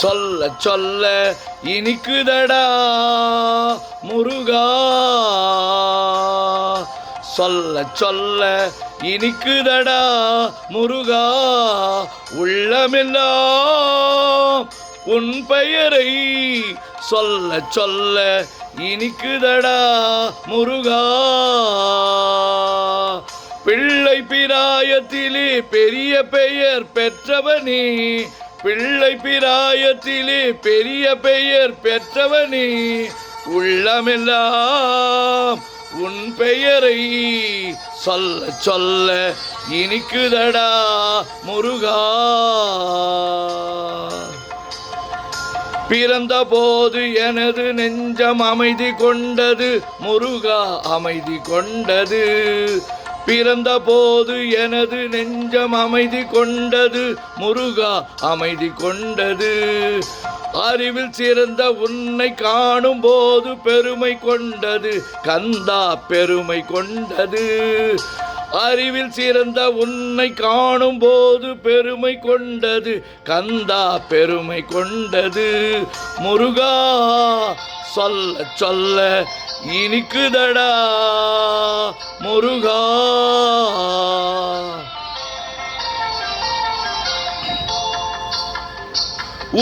சொல்ல சொல்ல இனிக்குதடா முருகா, சொல்ல சொல்ல இனிக்குதடா முருகா, உள்ளமெல்லாம் உன் பெயரை சொல்ல சொல்ல இனிக்குதடா முருகா. பிள்ளை பிராயத்திலே பெரிய பெயர் பெற்றவனே, பிள்ளை பிராயத்திலே பெரிய பெயர் பெற்றவனே, உள்ளமெல்லாம் உன் பெயரை சொல்ல சொல்ல இனிக்குதடா முருகா. பிறந்த போது எனது நெஞ்சம் அமைதி கொண்டது முருகா, அமைதி கொண்டது. பிறந்த போது எனது நெஞ்சம் அமைதி கொண்டது முருகா, அமைதி கொண்டது. அறிவில் சிறந்த உன்னை காணும் போது பெருமை கொண்டது கந்தா, பெருமை கொண்டது. அறிவில் சிறந்த உன்னை காணும் போது பெருமை கொண்டது கந்தா, பெருமை கொண்டது. முருகா, சொல்ல சொல்ல இனிக்குதடா முருகா.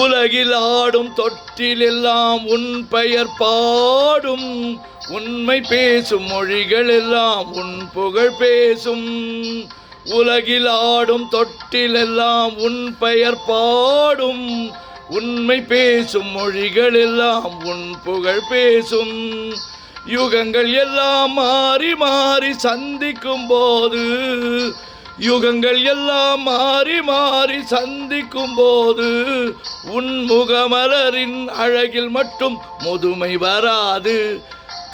உலகில் ஆடும் தொட்டில் எல்லாம் உன் பெயர் பாடும், உண்மை பேசும் மொழிகள் எல்லாம் உன் புகழ் பேசும். உலகில் ஆடும் தொட்டில் எல்லாம் உன் பெயர் பாடும், உண்மை பேசும் மொழிகள் எல்லாம் உன் புகழ் பேசும். யுகங்கள் எல்லாம் மாறி மாறி சந்திக்கும் போது, யுகங்கள் எல்லாம் மாறி மாறி சந்திக்கும் போது, உன் முகமலரின் அழகில் மட்டும் முதுமை வராது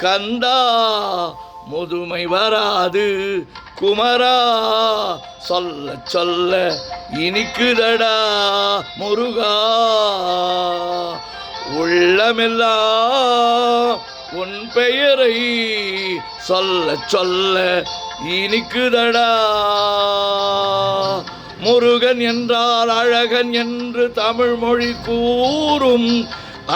கந்தா, முதுமை வராது. குமரா, சொல்ல சொல்ல இனிக்குதடா முருகா, உள்ளமெல்லாம் உன் பெயரை சொல்ல சொல்ல இனிக்குதடா. முருகன் என்றால் அழகன் என்று தமிழ் மொழி கூறும்,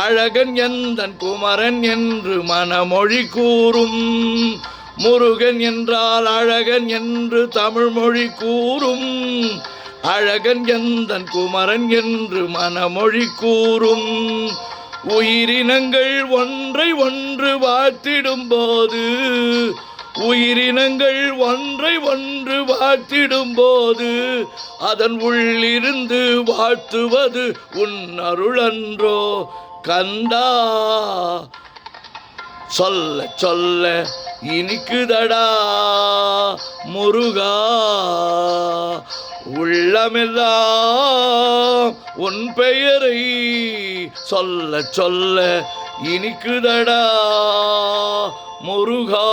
அழகன் எந்தன் குமரன் என்று மனமொழி கூறும். முருகன் என்றால் அழகன் என்று தமிழ் மொழி கூறும், அழகன் எந்தன் குமரன் என்று மனமொழி கூறும். உயிரினங்கள் ஒன்றை ஒன்று வாழ்த்திடும் போது, உயிரினங்கள் ஒன்றை ஒன்று வாழ்த்திடும் போது, அதன் உள்ளிருந்து வாழ்த்துவது உன் அருளன்றோ கந்தா. சொல்ல சொல்ல இனிக்குதடா முருகா, உள்ளமெல்லாம் உன் பெயரை சொல்ல சொல்ல இனிக்குதடா முருகா.